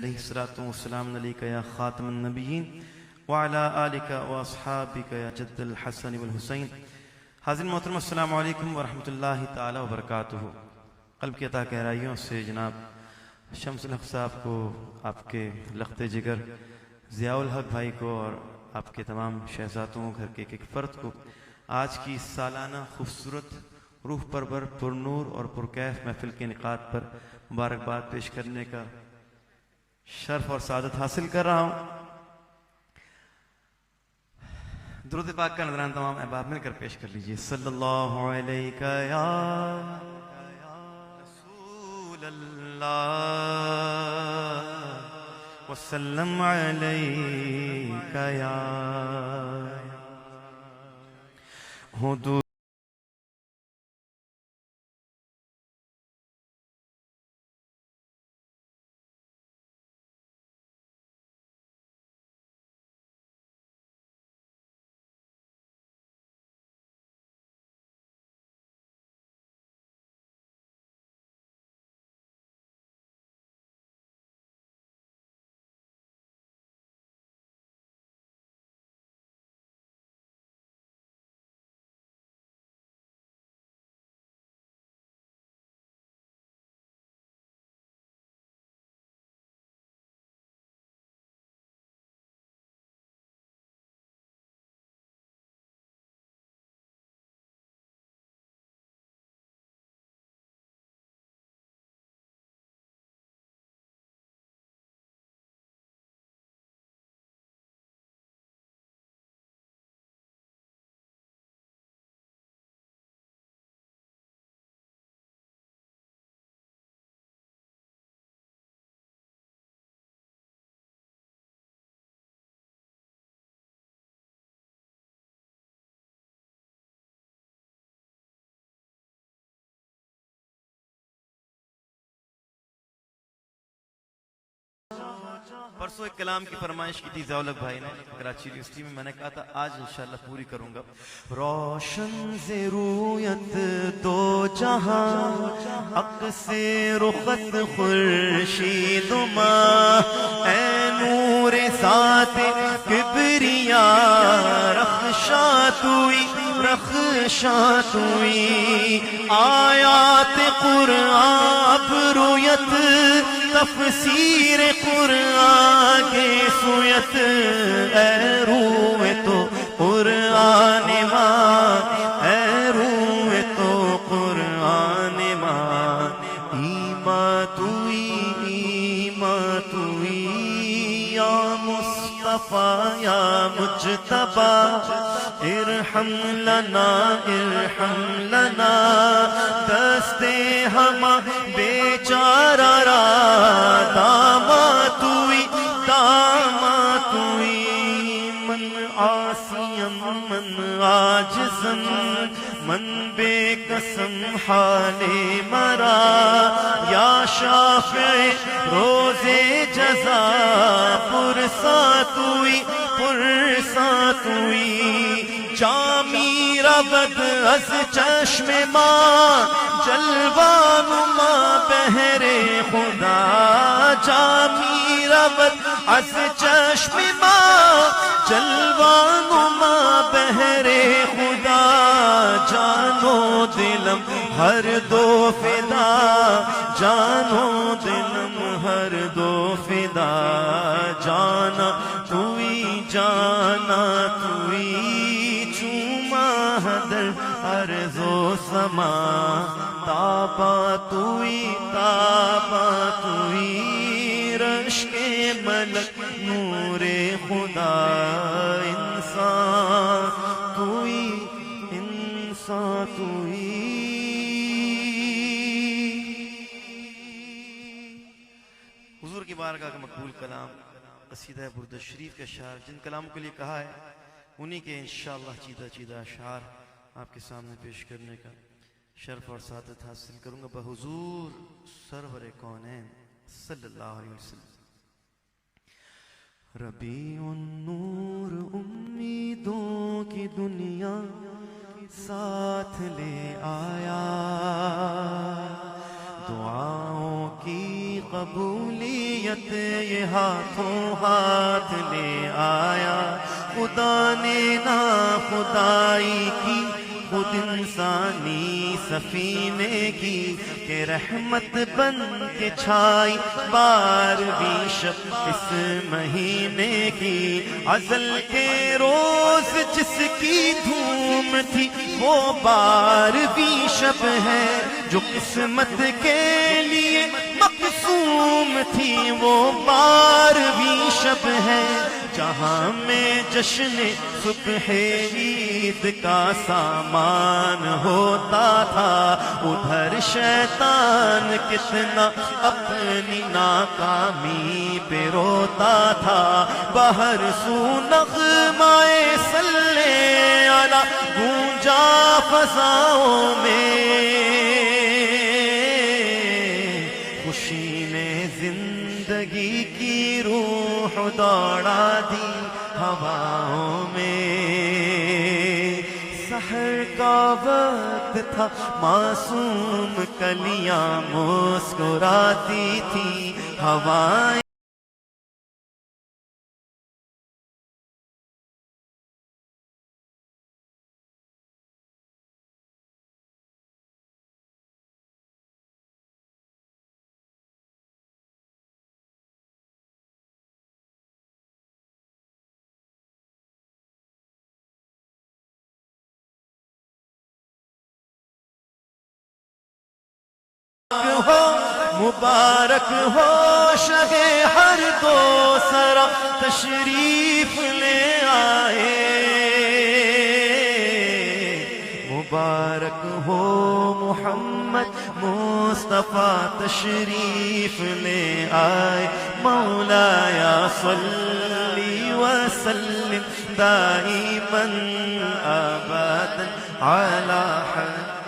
علیہ الصلوۃ والسلام علیک یا خاتم النبیین وعلی آلک واصحابک یا جد الحسن والحسین۔ حاضرین محترم السلام علیکم ورحمۃ اللہ تعالی وبرکاتہ۔ قلب کی عطا گہرائیوں سے جناب شمس الحق صاحب کو، آپ کے لخت جگر ضیاء الحق بھائی کو اور آپ کے تمام شہزادوں گھر کے ایک فرد کو آج کی سالانہ خوبصورت روح پرور پرنور اور پرکیف محفل کے انعقاد پر مبارکباد پیش کرنے کا شرف اور سعادت حاصل کر رہا ہوں۔ درود پاک کا نذران تمام احباب مل کر پیش کر لیجئے۔ صلی اللہ علیہ یا رسول اللہ وسلم علیہ یا حضور۔ پرسوں ایک کلام کی فرمائش کی تھی ضیاء الحق بھائی نے کراچی یونیورسٹی میں نے کہا تھا آج انشاءاللہ پوری کروں گا۔ روشن سے رویت دو جہاں حق سے رخت خورشید ماہ، اے نور ذات کبریا رخشاتوئی رخشاتوئی، آیات قرآن برویت تفسیر قرآن کے سویت، اے روح تو قرآن ماں، اے روح تو قرآن ماں، ایمان توئی یا مصطفیٰ یا مجتبیٰ، ارحم لنا ارحم لنا، دستے ہما بیچارہ را داماتوئی داماتوئی، من عاصیم من عاجزم من بے قسم حال مرا، یا شافع روز جزا پرساتوئی پرساتوئی، جامی رود از چشم ماں جلوان ماں بہر خدا، جامی رود از چشم ماں جلوان ماں بہر خدا، جانو دلم ہر دو فدا، جانو دلم ہر دو فدا، جانا توئی جانا توئی، چوما حدر ارض و سما، تابا توئی رشک ملک نور خدا، انسان توئی۔ حضور کی بارگاہ کا مقبول کلام قصیدہ برد شریف کے اشعار جن کلاموں کے لیے کہا ہے انہی کے انشاءاللہ چیدہ چیدہ اشعار آپ کے سامنے پیش کرنے کا شرف اور سعادت حاصل کروں گا بحضور سرور کونین صلی اللہ علیہ وسلم۔ ربیع النور امیدوں کی دنیا ساتھ لے آیا، دعاؤں کی قبولیت یہ ہاتھوں ہاتھ لے آیا، خدا نے نا خدائی کی خود انسانی سفینے کی، کہ رحمت بن کے چھائی 12ویں شب اس مہینے کی، ازل کے روز جس کی دھوم تھی وہ 12ویں شب ہے، جو قسمت کے لیے مقسوم تھی وہ 12ویں شب ہے، جہاں میں جشن صبح عید کا سامان ہوتا تھا، ادھر شیطان کتنا اپنی ناکامی پہ روتا تھا، باہر سو نغمائے صلی علی گونجا فضاؤں میں، خوشی نے زندگی کی روح دوڑا دی ہواؤں میں، سحر کا وقت تھا معصوم کلیاں مسکراتی تھی، ہوائیں ہو، مبارک ہو شہ ہر دو سرا تشریف لے آئے، مبارک ہو محمد مصطفیٰ تشریف لے آئے، مولایا صلی وسلم دائما ابدا علی خلق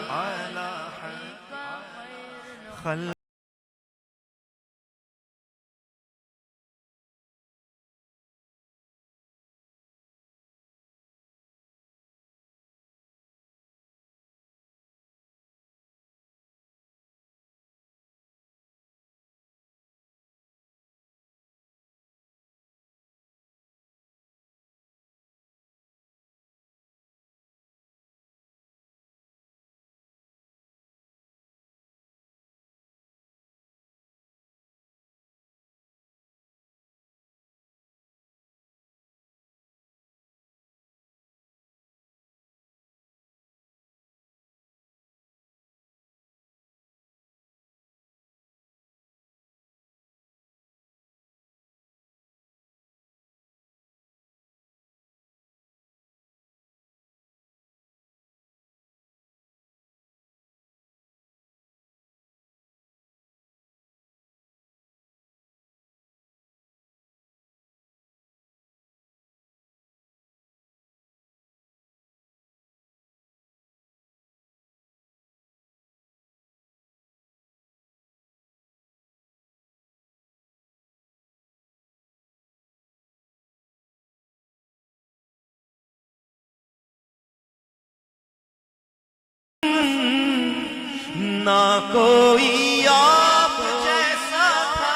نہ کوئی آپ جیسا تھا،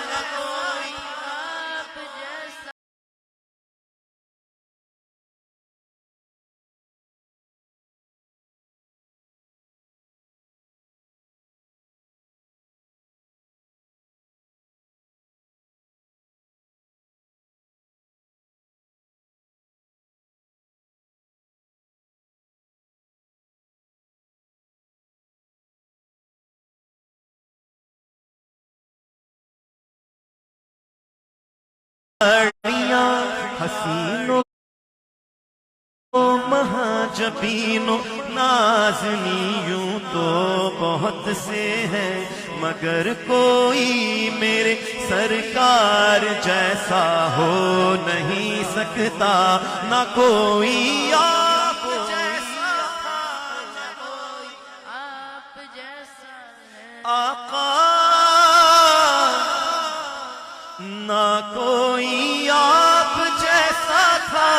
نہ کوئی آپ جیسا، حسینوں مہاجبینوں نازنی یوں تو بہت سے ہیں، مگر کوئی میرے سرکار جیسا ہو نہیں سکتا، نہ کوئی آپ جیسا تھا، نہ کوئی آپ جیسا ہے آقا، نہ کوئی آپ جیسا تھا،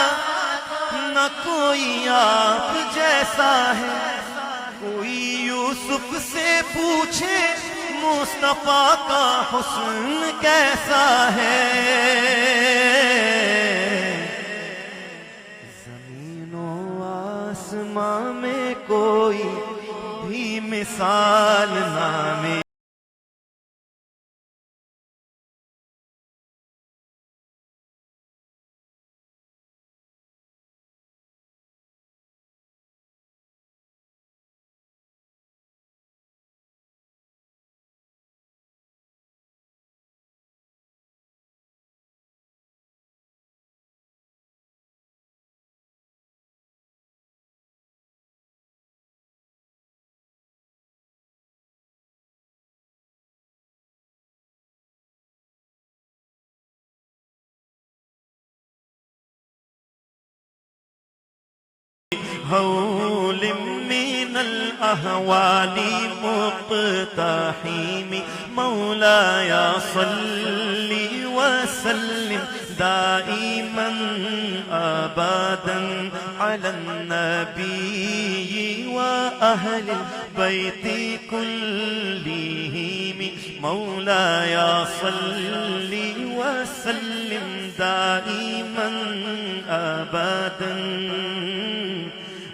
نہ کوئی آپ جیسا ہے، کوئی یوسف سے پوچھے مصطفیٰ کا حسن کیسا ہے، زمین و آسمان میں کوئی بھی مثال نہ ملے۔ هول من الأهوال مقتحم مولاي صل وسلم دائما أبدا على النبي وأهل البيت كلهم مولاي صل وسلم دائما أبدا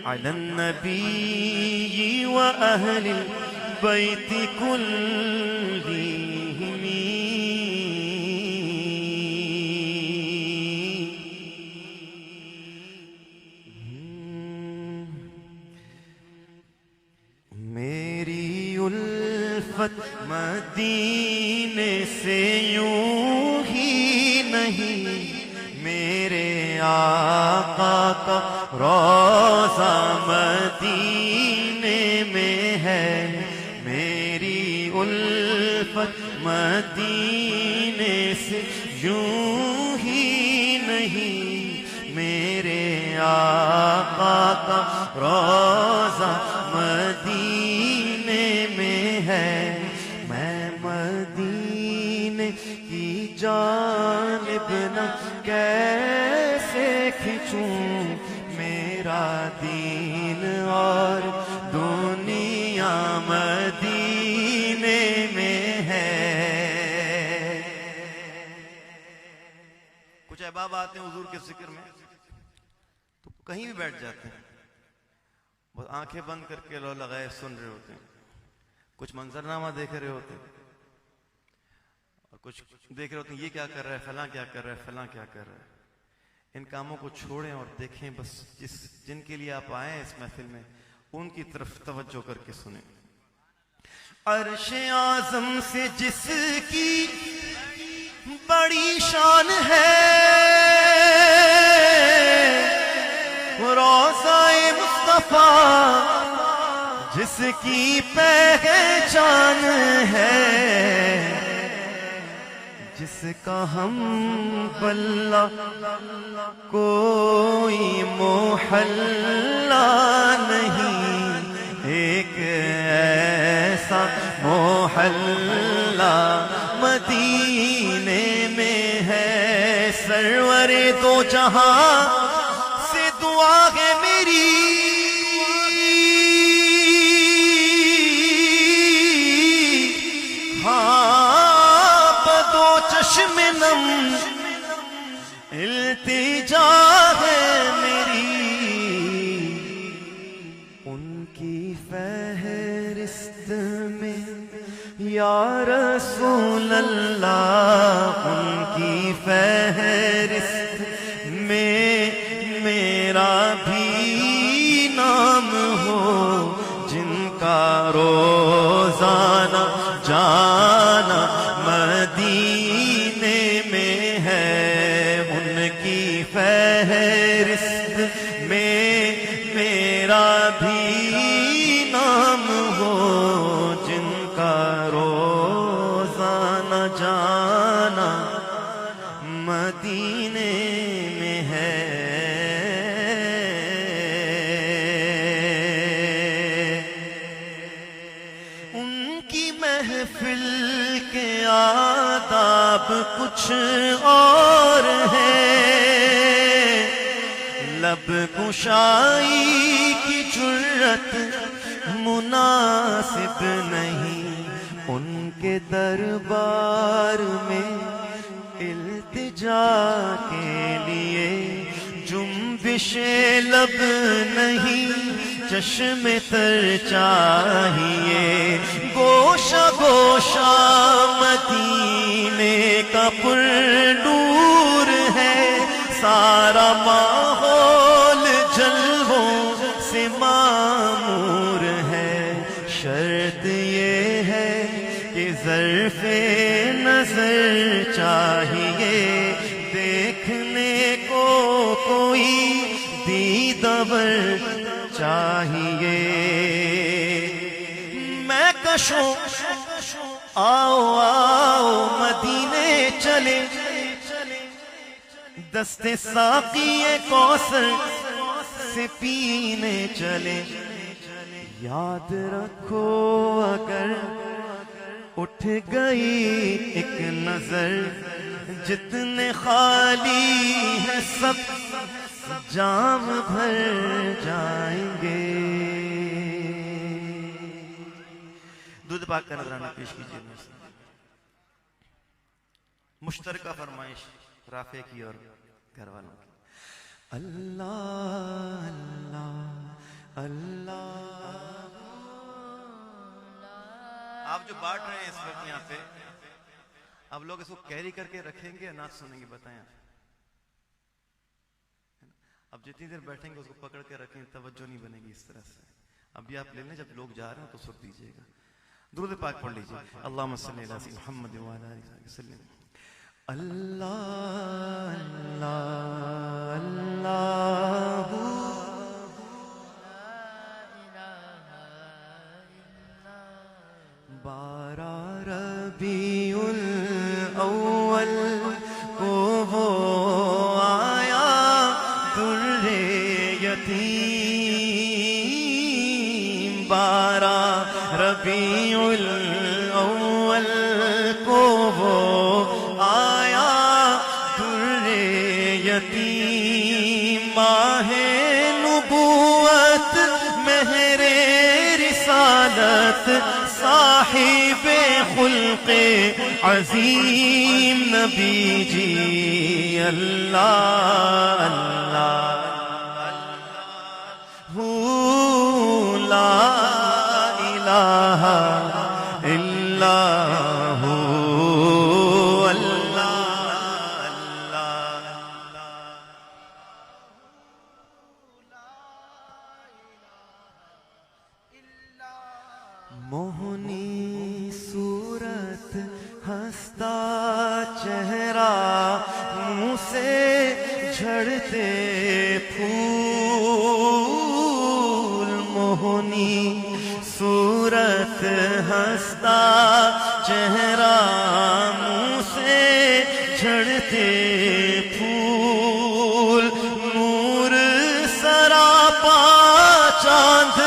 على النبي وأهل البيت كلهم۔ میری الفت مدینے سے یوں ہی نہیں، میرے آقا کا روضہ مدینے میں ہے، میری الفت مدینے سے یوں ہی نہیں، میرے آقا کا روضہ مدینے میں ہے، میں مدینے کی جانب نہ کیسے کھنچوں، میرا دین اور دنیا مدینے میں ہے۔ کچھ احباب آتے ہیں حضور کے ذکر میں تو کہیں بھی بیٹھ جاتے ہیں، بس آنکھیں بند کر کے لو لگائے سن رہے ہوتے ہیں، کچھ منظرنامہ دیکھ رہے ہوتے ہیں، اور کچھ دیکھ رہے ہوتے ہیں یہ کیا کر رہا ہے، فلاں کیا کر رہا ہے، فلاں کیا کر رہا ہے۔ ان کاموں کو چھوڑیں اور دیکھیں، بس جن کے لیے آپ آئے ہیں اس محفل میں ان کی طرف توجہ کر کے سنیں۔ عرش اعظم سے جس کی بڑی شان ہے، روضہ مصطفیٰ جس کی پہچان ہے، جس کا ہم پلہ کوئی محلہ نہیں، ایک ایسا محلہ مدینے میں ہے، سرور دو جہاں سے دعا ہے میری، چشم نم التجا ہے میری، ان کی فہرست میں یا رسول اللہ، ان کی فہرست میں میرا بھی نام ہو، جن کا روزانہ جانا مدینے میں ہے، ان کی فہرست میں میرا بھی نام ہو، جن کا روزانہ جانا مدینے میں ہے۔ ان کی محفل کے آداب کچھ اور ہے، لب کشائی کی جرت مناسب نہیں، ان کے دربار میں التجا کے لیے جنبش لب نہیں چشم تر چاہیے، گوشہ گوشہ مدینے کا پر نور ہے، سارا ماحول جلووں سے معمور ہے، شرط یہ ہے کہ ظرف نظر چاہیے، دیکھنے کو کوئی دیدور چاہیے۔ میں کشوں آؤ آؤ مدینے چلے، دستے ساقی کوثر سے پینے چلے، یاد رکھو اگر اٹھ گئی ایک نظر، جتنے خالی ہیں سب جام بھر جائیں گے۔ دودھ پاک کا نذرانہ پیش کیجیے۔ مشترکہ فرمائش رافع کی اور گھر والوں کی۔ اللہ اللہ اللہ۔ آپ جو بانٹ رہے ہیں اس وقت یہاں پہ، اب لوگ اس کو کیری کر کے رکھیں گے یا نعت سنیں گے؟ بتائیں آپ۔ اب جتنی دیر بیٹھیں گے اس کو پکڑ کے رکھیں، توجہ نہیں بنے گی اس طرح سے۔ اب بھی آپ لے لیں، جب لوگ جا رہے ہیں تو اس وقت دیجیے گا۔ درود پاک پڑھ لیجیے۔ اللہم صلی علی سیدنا محمد وعلی آلہ وسلم۔ اللہ اللہ اللہ، بارہ ربیع الاول کو وہ آیا در یتیم، بارہ ربیع الاول کو وہ آیا در یتیم، ماہ نبوت مہر رسالت صاحب خلق عظیم نبی جی۔ اللہ اللہ لا الہ الا ہو، موہنی صورت ہنستا چہرہ، منہ سے جھڑتے پھول، موہنی صورت ہنستا چہرہ، منہ سے جھڑتے پھول، نور سراپا چاند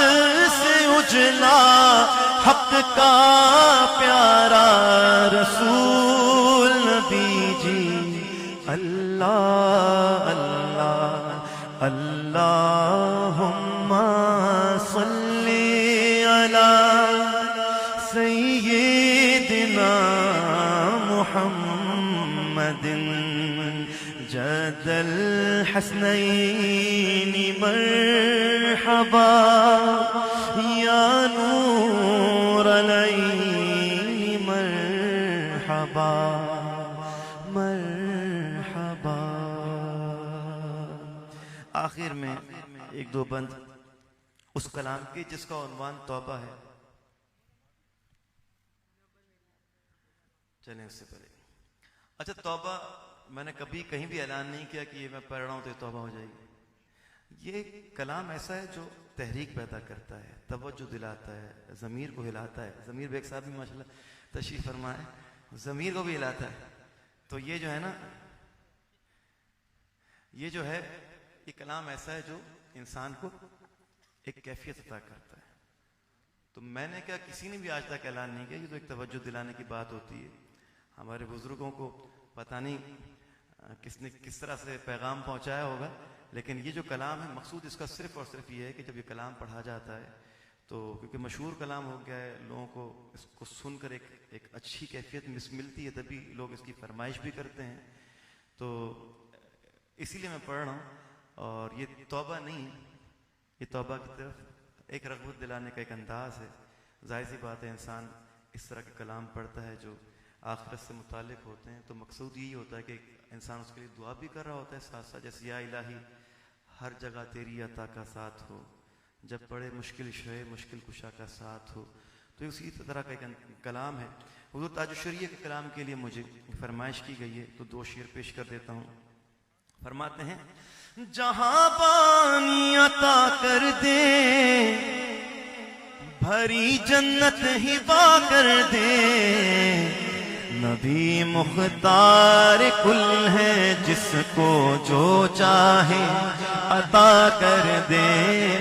سے اجلا، حق کا پیارا رسول نبی جی۔ اللہ اللہ اللہم صلی علی سیدنا محمد جد الحسنین مرحبا، یا نور العین مرحبا مرحبا۔ آخر میں ایک دو بند اس کلام کی جس کا عنوان توبہ ہے، چلیں اس سے پہلے۔ اچھا، توبہ میں نے کبھی کہیں بھی اعلان نہیں کیا کہ یہ میں پڑھ رہا ہوں تو یہ توبہ ہو جائے گی۔ یہ کلام ایسا ہے جو تحریک پیدا کرتا ہے، توجہ دلاتا ہے، ضمیر کو ہلاتا ہے۔ ضمیر بیگ صاحب بھی ماشاءاللہ تشریف فرمائے، ضمیر کو بھی ہلاتا ہے۔ تو یہ جو ہے نا، یہ جو ہے یہ کلام ایسا ہے جو انسان کو ایک کیفیت عطا کرتا ہے۔ تو میں نے کہا کسی نے بھی آج تک اعلان نہیں کیا، یہ تو ایک توجہ دلانے کی بات ہوتی ہے۔ ہمارے بزرگوں کو پتہ نہیں کس نے کس طرح سے پیغام پہنچایا ہوگا، لیکن یہ جو کلام ہے مقصود اس کا صرف اور صرف یہ ہے کہ جب یہ کلام پڑھا جاتا ہے تو کیونکہ مشہور کلام ہو گیا ہے، لوگوں کو اس کو سن کر ایک اچھی کیفیت ملتی ہے، تبھی لوگ اس کی فرمائش بھی کرتے ہیں. تو اسی لیے میں پڑھ رہا ہوں. اور یہ توبہ نہیں، یہ توبہ کی طرف ایک رغبت دلانے کا ایک انداز ہے. ظاہر سی بات ہے انسان اس طرح کے کلام پڑھتا ہے جو آخرت سے متعلق ہوتے ہیں، تو مقصود یہی ہوتا ہے کہ انسان اس کے لیے دعا بھی کر رہا ہوتا ہے ساتھ ساتھ، جیسے یا الہی ہر جگہ تیری عطا کا ساتھ ہو، جب پڑے مشکل شے مشکل کشا کا ساتھ ہو. تو اسی طرح کا ایک کلام ہے. حضور تاج الشریعہ کے کلام کے لیے مجھے فرمائش کی گئی ہے، تو 2 شعر پیش کر دیتا ہوں. فرماتے ہیں جہاں پانی عطا کر دے، بھری جنت ہبا کر دے، نبی مختار کل ہے جس کو جو چاہے عطا کر دے.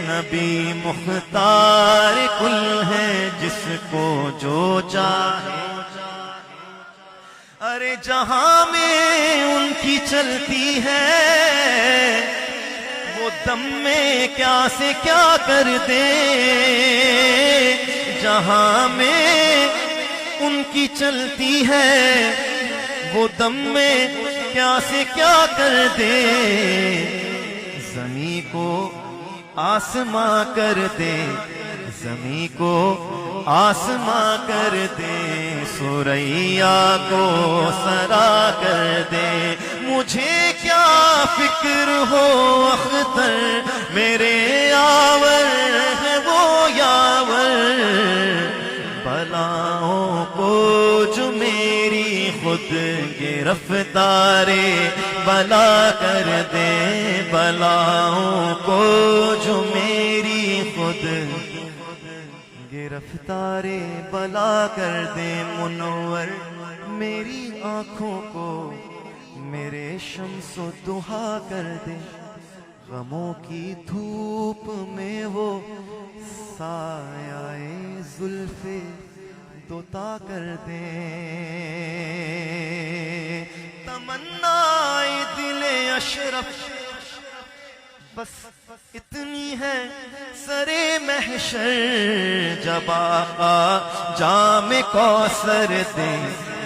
نبی مختار کل ہے جس کو جو چاہے. ارے جہاں میں ان کی چلتی ہے، وہ دم میں کیا سے کیا کر دے. جہاں میں ان کی چلتی ہے، وہ دم میں کیا سے کیا کر دے. زمین کو آسماں کر دے، زمین کو آسماں کر دے، سوریا کو سرا کر دے. مجھے کیا فکر ہو اختر، میرے یاور ہے وہ یاور. بلاؤں کو جو میری خود گرفتار بلا کر دے. بلاؤں کو جو میری خود گرفتار بلا کر دے. منور میری آنکھوں کو میرے شمس و ضحیٰ کر دے. غموں کی دھوپ میں وہ سایہ زلف دوتا کر دے. تمنا دل اشرف بس اتنی ہے سرے محشر، جب آقا جام کوثر دے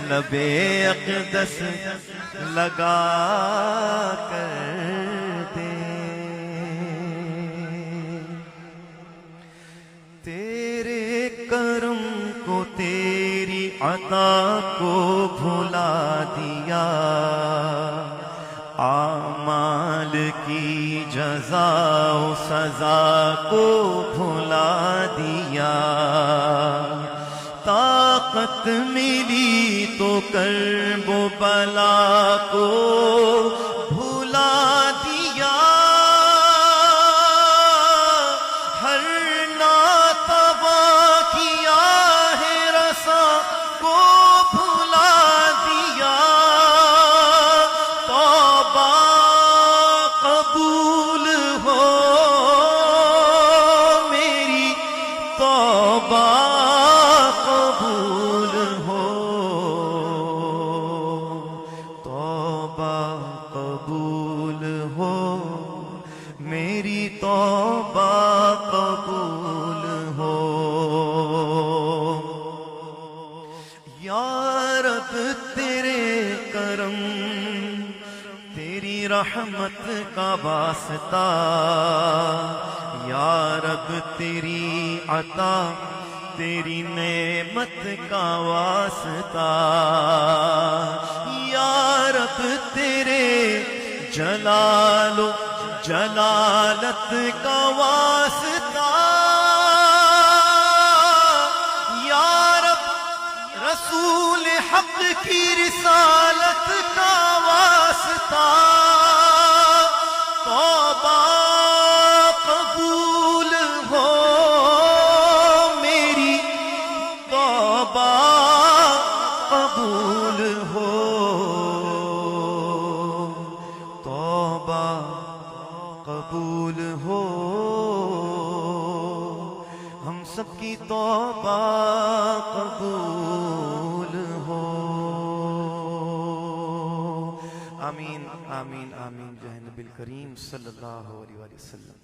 لبے اقدس لگا کر دے. تیرے کرم کو تیری عطا کو بھلا دیا، اعمال کی جزا و سزا کو بھلا دیا. طاقت ملی تو کرب و بلا کو بھلا دیا. ہر ناتوا کیا ہے رسا کو بھلا دیا. توبہ قبول ہو میری، توبہ قبول ہو، توبہ قبول ہو میری، توبہ قبول ہو. یا رب تیرے کرم تیری رحمت کا واسطہ، یا رب تیری عطا تیری نعمت کا واسطہ. یا رب تیرے جلال و جلالت کا واسطہ. یا رب رسول حق کی رسالت کا واسطہ. توبہ قبول ہو میری، توبہ قبول ہو، توبہ قبول ہو. ہم سب کی توبہ قبول ہو. آمین آمین آمین. جہ نبی الکریم صلی اللہ علیہ وسلم.